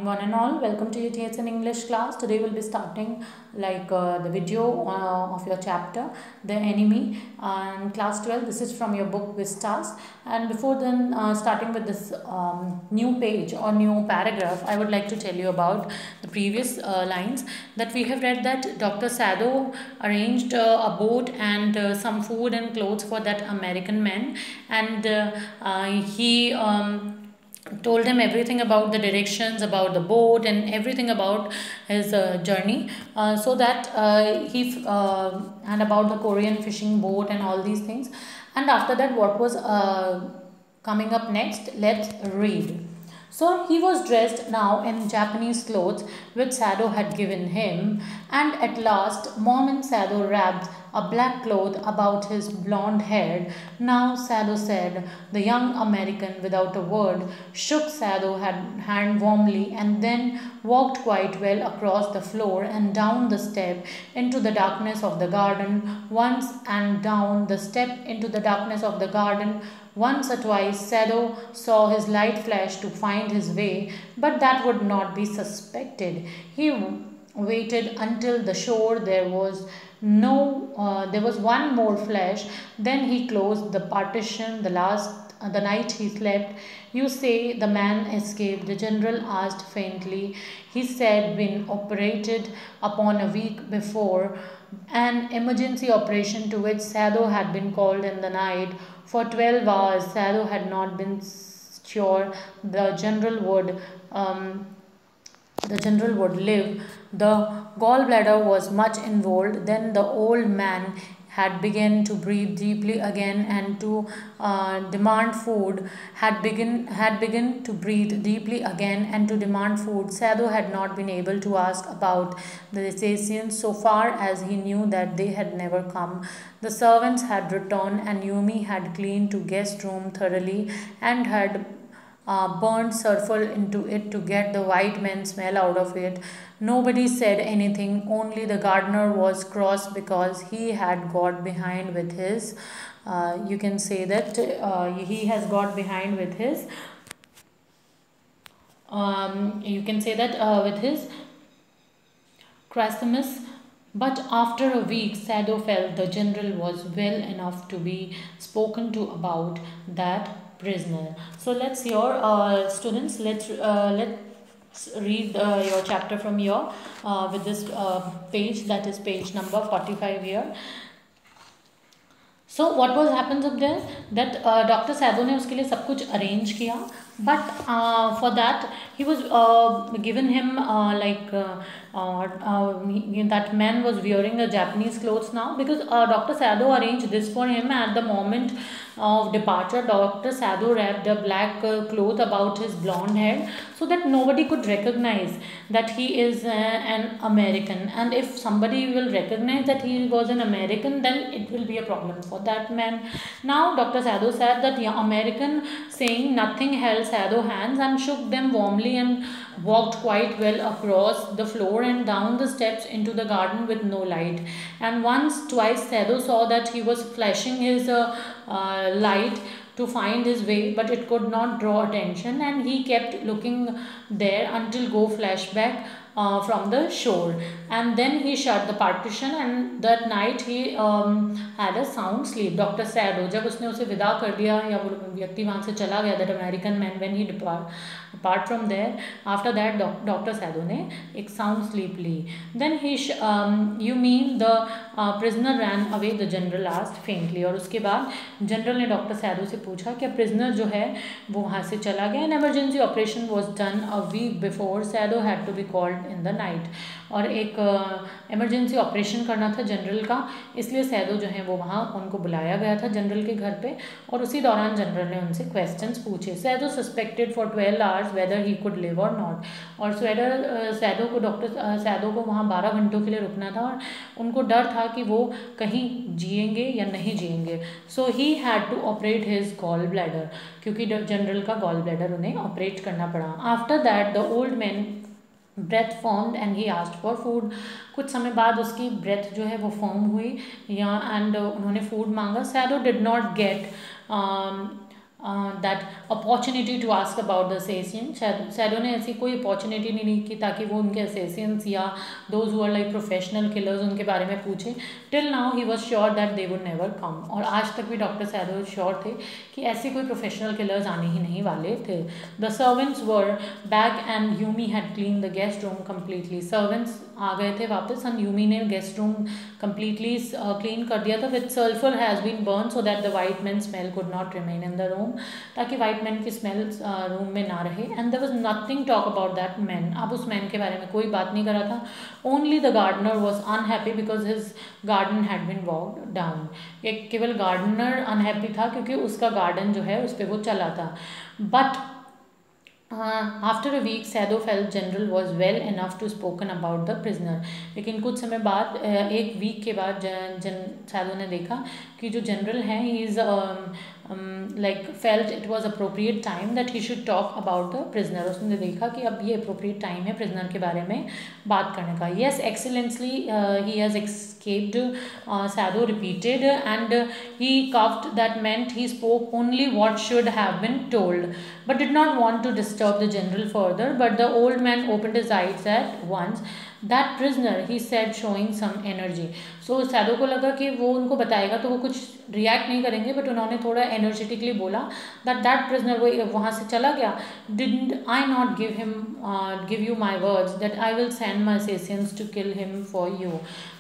one and all, welcome to UTSN English class. Today we'll be starting the video of your chapter The Enemy and class 12. This is from your book Vistas, and before then starting with this new page or new paragraph, I would like to tell you about the previous lines that we have read that Dr. Sado arranged a boat and some food and clothes for that American man, and he told him everything about the directions, about the boat, and everything about his journey, so that and about the Korean fishing boat and all these things. And after that, what was coming up next? Let's read. So he was dressed now in Japanese clothes which Sado had given him, and at last Mom and Sado wrapped a black cloth about his blonde hair. Now, Sado said. The young American, without a word, shook Sado's hand warmly and then walked quite well across the floor and down the step into the darkness of the garden. Once and down the step into the darkness of the garden. Once or twice Sado saw his light flash to find his way, but that would not be suspected. He waited until the shore there was one more flash. Then he closed the partition. The night he slept. You say the man escaped? The general asked faintly. He said been operated upon a week before. An emergency operation to which Sado had been called in the night. For 12 hours, Sado had not been sure the general would live. The gallbladder was much involved. Then the old man had begun to breathe deeply again and to demand food. Had begun to breathe deeply again and to demand food. Sado had not been able to ask about the assassins, so far as he knew that they had never come. The servants had returned, and Yumi had cleaned the guest room thoroughly and had burned sulfur into it to get the white man smell out of it. Nobody said anything, only the gardener was cross because he had got behind with his you can say that he has got behind with his you can say that with his Chrysimus. But after a week, Sado felt the general was well enough to be spoken to about that prisoner. So let's hear, students. Let's read your chapter from here with this page, that is page number 45 here. So what was happens up there that Dr. Sado ने उसके लिए सब कुछ arrange किया, but for that he was given him that man was wearing a Japanese clothes now, because Dr. Sado arranged this for him. At the moment of departure, Dr. Sado wrapped a black cloth about his blonde hair so that nobody could recognize that he is an American, and if somebody will recognize that he was an American, then it will be a problem for that man. Now Dr. Sado said that the American, saying nothing, held Sado hands and shook them warmly and walked quite well across the floor and down the steps into the garden with no light. And twice Sado saw that he was flashing his light to find his way, but it could not draw attention, and he kept looking there until go flashback from the shore. And then he shut the partition, and that night he had a sound sleep. Dr. Sado, जब उसने उसे विदा कर दिया या वो व्यक्ति वहाँ से चला गया, that American man, when he apart from there, after that Dr. Sado ने एक sound sleep Lee. Then you mean the prisoner ran away? The general asked faintly. और उसके बाद जनरल ने डॉक्टर सैदो से पूछा कि prisoner जो है वो वहाँ से चला गया. An emergency operation was done a week before. Sado had to be called in the night. और एक emergency operation करना था जनरल का, इसलिए सैदो जो है वो वहाँ उनको बुलाया गया था जनरल के घर पे, और उसी दौरान जनरल ने उनसे क्वेश्चंस पूछे. Sado suspected for 12 hours whether he could live or not. और सैदो को डॉक्टर सैदो को वहाँ 12 घंटों के लिए रुकना था, और उनको डर था कि वो कहीं जिएंगे या नहीं जिएंगे. So he had to operate his gall bladder, क्योंकि जनरल का गॉल ब्लैडर उन्हें ऑपरेट करना पड़ा. After that the old man breath formed and he asked for food. कुछ समय बाद उसकी ब्रेथ जो है वो फॉर्म हुई एंड उन्होंने फूड मांगा. Sado did not get that opportunity to ask about the assassin. Sado ने ऐसी कोई अपॉर्चुनिटी नहीं की ताकि वो उनके असेसियंस या those who are like professional killers उनके बारे में पूछे. Till now he was sure that they would never come. और आज तक भी डॉक्टर शैडो श्योर थे कि ऐसे कोई प्रोफेशनल किलर्स आने ही नहीं वाले थे. The servants were back and Yumi had clean the guest room completely. Servants आ गए थे वापस एंड यूमी ने गेस्ट रूम कम्प्लीटली क्लीन कर दिया था. With sulphur has been burn so that the white man smell could not remain in the room. ताकि white man की स्मेल रूम में ना रहे. And there was nothing talk about that man. अब उस मैन के बारे में कोई बात नहीं करा था. Only the gardener was unhappy because his garden had been walked down. एक केवल गार्डनर अनहैप्पी था क्योंकि उसका गार्डन जो है उस पर वो चला था. But after a week Sado felt general was well enough to spoken about the prisoner. लेकिन कुछ समय बाद एक वीक के बाद सैदो ने देखा कि जो जनरल हैं he is like felt it was appropriate time that he should talk about the prisoner. उसने देखा कि अब ये अप्रोप्रिएट टाइम है प्रिजनर के बारे में बात करने का. Yes excellency he has escaped, Sado repeated, and he coughed. That meant he spoke only what should have been told, but did not want to disturb the general further. But the old man opened his eyes at once. That prisoner, he said, showing some energy. So Saido को लगा कि वो उनको बताएगा तो वो कुछ react नहीं करेंगे, बट उन्होंने थोड़ा एनर्जेटिकली बोला दैट प्रिजनर वो वहाँ से चला गया. Didn't I not give you my words that I will send my assassins to kill him for you.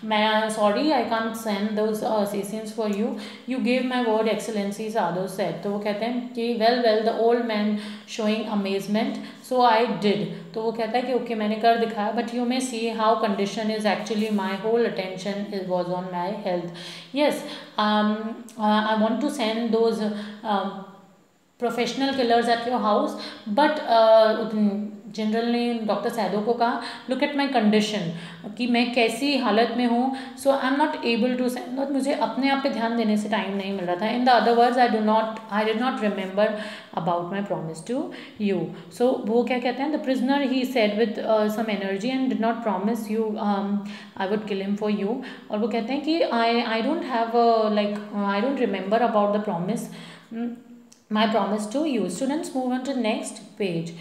मैं sorry I can't send those assassins for you. You give my word excellency Sado said. तो वो कहते हैं कि well the old man showing amazement so I did. तो वो कहता है कि ओके मैंने कर दिखाया, but you may see how condition is actually my whole attention was on my health. Yes I want to send those professional killers at your house, but general ने doctor Sado को कहा look at my condition कि मैं कैसी हालत में हूँ. So I am not able to send. मुझे अपने आप पे ध्यान देने से टाइम नहीं मिल रहा था. In the other words I did not remember about my promise to you. So वो क्या कहते हैं the prisoner he said with some energy and did not promise you I would kill him for you. और वो कहते हैं कि I don't have like I don't remember about the promise my promise to you. Students move on to next page.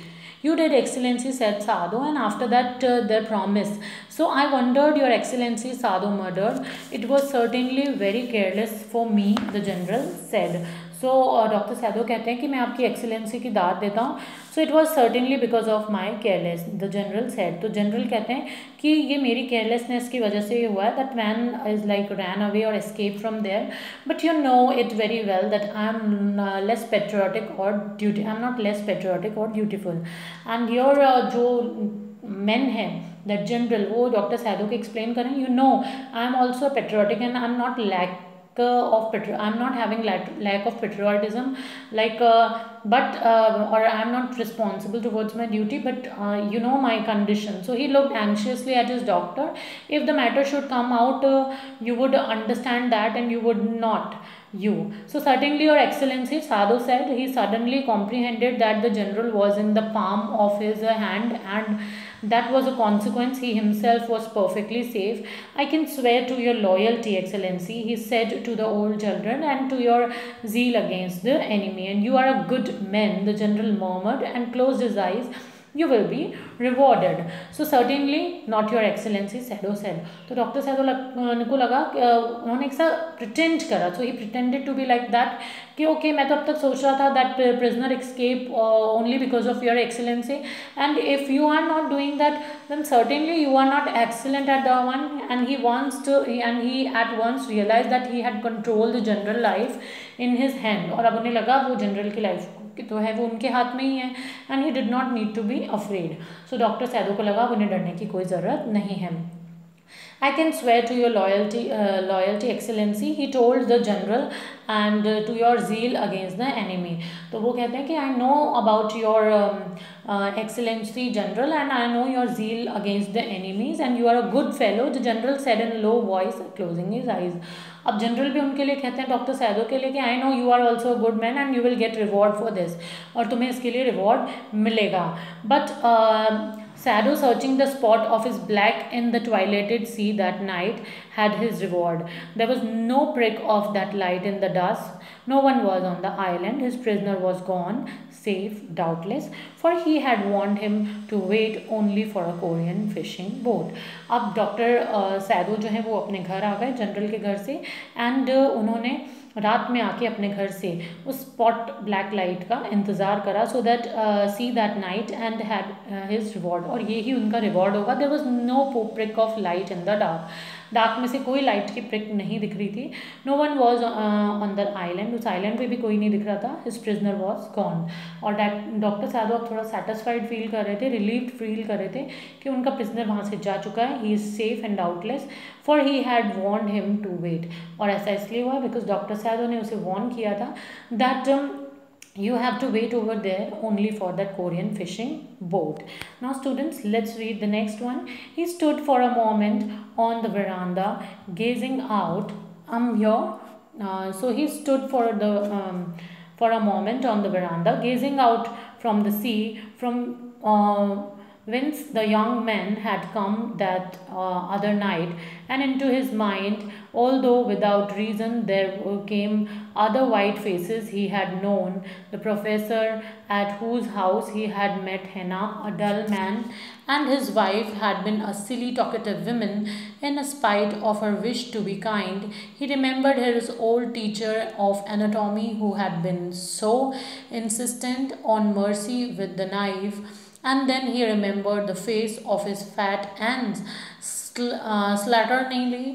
You did, Excellency, said Sado, and after that their promise. So I wondered, Your Excellency, Sado murdered. It was certainly very careless for me, the general said. So doctor Sado कहते हैं कि मैं आपकी excellency की दाद देता हूँ. So it was certainly because of my careless, the general said. तो जनरल कहते हैं कि ये मेरी केयरलेसनेस की वजह से ये हुआ है. That man is like ran away और escape from there. But you know it very well that I am less patriotic or duty I am not less patriotic or dutiful. And your जो men हैं that general वो doctor Sado को explain करें. You know I am also patriotic and I am not lack I'm not having lack of patriotism, like but or I'm not responsible towards my duty, but you know my condition. So he looked anxiously at his doctor. If the matter should come out, you would understand that, and you would not. You. So certainly, Your Excellency, Sado said. He suddenly comprehended that the general was in the palm of his hand, and that was a consequence. He himself was perfectly safe. I can swear to your loyalty, Excellency, he said to the old general, and to your zeal against the enemy. And you are a good man, the general murmured and closed his eyes. You will be rewarded. So certainly not, Your Excellency, Sado said. तो doctor Sado को लगा उन्होंने एक सा pretend करा. So he pretended to be like that कि okay मैं तो अब तक सोच रहा था that prisoner escape only because of your excellency, and if you are not doing that then certainly you are not excellent at the one. And he wants to and he at once realise that he had control the general life in his hand. और अब उन्हें लगा वो general की life तो है वो उनके हाथ में ही है. And he did not need to be afraid. So doctor Sado को लगा उन्हें डरने की कोई ज़रूरत नहीं है. I can swear to your loyalty, Excellency, he told the general, and to your zeal against the enemy. तो वो कहते हैं कि I know about your Excellency General, and I know your zeal against the enemies, and you are a good fellow, the general said in a low voice, closing his eyes. अब general भी उनके लिए कहते हैं doctor Saido के लिए कि I know you are also a good man and you will get reward for this, और तुम्हें इसके लिए रिवॉर्ड मिलेगा. But Sado, searching the spot of his black in the twilated sea that night, had his reward. There was no prick of that light in the dusk. No one was on the island. His prisoner was gone, safe, doubtless, for he had warned him to wait only for a Korean fishing boat. अब doctor Saido जो है वो अपने घर आ गए general के घर से, एंड उन्होंने रात में आके अपने घर से उस स्पॉट ब्लैक लाइट का इंतज़ार करा, so that see that night and had his reward, और ये ही उनका रिवॉर्ड होगा. There was no prick of light in the dark. Dark में से कोई लाइट की प्रिक नहीं दिख रही थी. No one was on the island. उस आइलैंड पे भी कोई नहीं दिख रहा था. His prisoner was gone. और डॉक्टर सैदो अब थोड़ा सेटिस्फाइड फील कर रहे थे, रिलीव्ड फील कर रहे थे कि उनका प्रिजनर वहाँ से जा चुका है. He is safe and doubtless, for he had warned him to wait. और ऐसा इसलिए हुआ बिकॉज डॉक्टर सैदो ने उसे वॉर्न किया था that you have to wait over there only for that Korean fishing boat. Now students, let's read the next one. He stood for a moment on the veranda gazing out. Here. So he stood for a moment on the veranda gazing out from the sea from whence the young man had come that other night, and into his mind, although without reason, there came other white faces he had known. The professor at whose house he had met Henna, a dull man, and his wife had been a silly talkative woman. In spite of her wish to be kind, he remembered his old teacher of anatomy who had been so insistent on mercy with the knife. And then he remembered the face of his fat and slatternly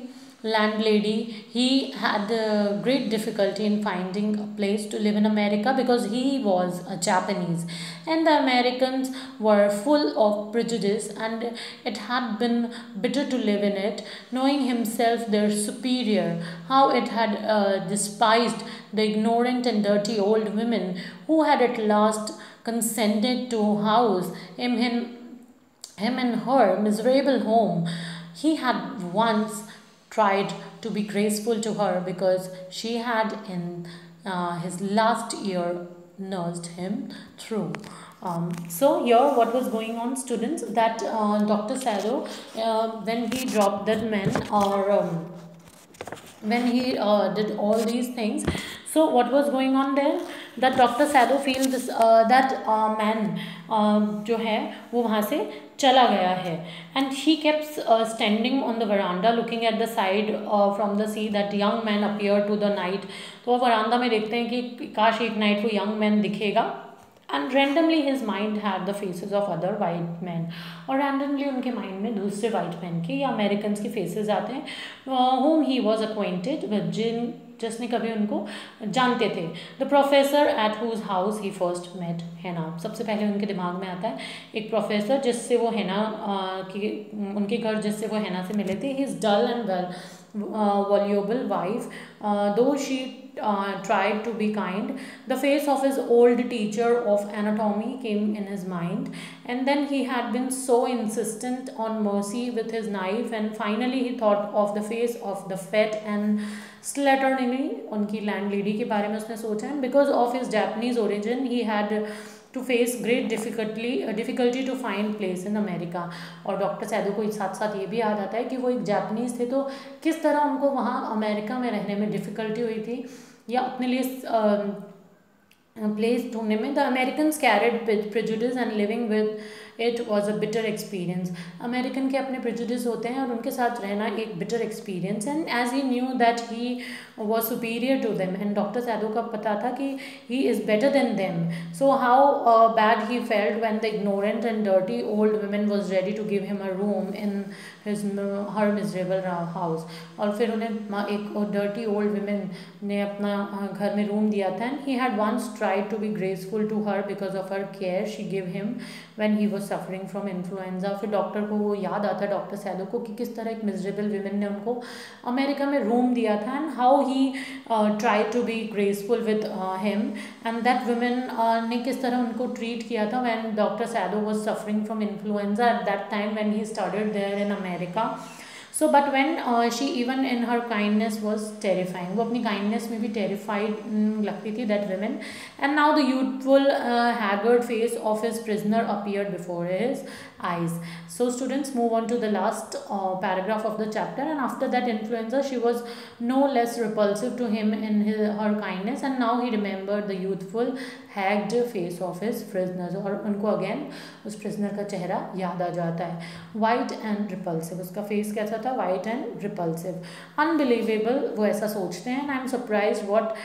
landlady. He had great difficulty in finding a place to live in America because he was a Japanese, and the Americans were full of prejudice, and it had been bitter to live in it, knowing himself their superior, how it had despised the ignorant and dirty old women who had at last consented to house him in her miserable home. He had once tried to be graceful to her because she had in his last year nursed him through. So here what was going on, students, that Dr. Sado, when he dropped that man, or when he did all these things, so what was going on there, that Dr. Sado feels this that man जो है वो वहाँ से चला गया है, and he kept standing on the veranda looking at the side from the sea. That young man appeared to the night. तो वो वरांदा में देखते हैं कि काश एक नाइट वो young man दिखेगा, and randomly his mind had the faces of other white men, और randomly उनके mind में दूसरे white men के या Americans के faces आते हैं whom he was acquainted with, जिसने कभी उनको जानते थे. The professor at whose house he first met Hannah. सबसे पहले उनके दिमाग में आता है एक प्रोफेसर जिससे वो हैना की उनके घर जिससे वो हैना से मिले थे. He is dull and voluble wife, though she tried to be kind. The face of his old teacher of anatomy came in his mind, and then he had been so insistent on mercy with his knife, and finally he thought of the face of the fat and slatternly उनकी landlady के बारे में उसने सोचा. And because of his Japanese origin, he had to face great difficulty to find place in America. और doctor Sado को साथ साथ ये भी याद आता है कि वो एक जापानीज़ थे, तो किस तरह उनको वहाँ अमेरिका में रहने में डिफ़िकल्टी हुई थी या अपने लिए प्लेस ढूंढने में. The American carried prejudice and living with it was a bitter experience. American के अपने प्रेजुडिस होते हैं और उनके साथ रहना एक bitter experience. And as he knew that he was superior to them, and doctor Sado का पता था कि he is better than them. So how bad he felt when the ignorant and dirty old woman was ready to give him a room in her miserable house. और फिर उन्हें एक dirty old women ने अपना घर में room दिया था. And he had once tried to be graceful to her because of her care she give him when he was suffering from influenza. फिर डॉक्टर को वो याद आता है डॉक्टर सैदो को कि किस तरह एक मिजरेबल वुमेन ने उनको अमेरिका में रूम दिया था, and how he tried to be graceful with him, and that woman ने किस तरह उनको ट्रीट किया था when doctor Sado was suffering from influenza at that time when he studied there in America. So but when she even in her kindness was terrifying, वो अपनी kindness में भी टेरिफाइड लगती थी that women. And now the youthful haggard face of his prisoner appeared before his eyes. So students, move on to the last paragraph of the chapter. And after that influencer, she was no less repulsive to him in her kindness, and now he remembered the youthful haggard face of his prisoners. और उनको again उस prisoner का चेहरा याद आ जाता है. White and repulsive, उसका face कैसा था? White and repulsive. Unbelievable, वो ऐसा सोचते हैं. And I'm surprised what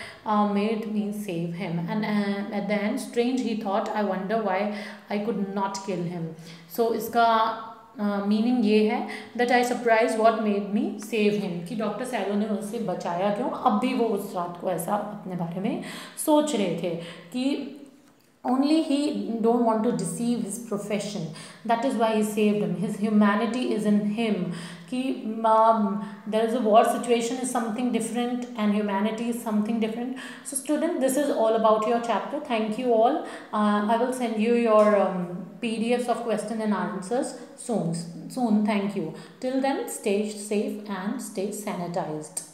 made me save him. And at the end, strange, he thought, I wonder why I could not kill him. So इसका meaning ये है that I surprise what made me save him, कि doctor shadow ने उससे बचाया क्यों. अब भी वो उस रात को ऐसा अपने बारे में सोच रहे थे कि only he don't want to deceive his profession, that is why he saved him. His humanity is in him, कि there is a war situation is something different and humanity is something different. So student, this is all about your chapter. Thank you all. I will send you your PDFs of question and answers soon. Thank you. Till then, stay safe and stay sanitized.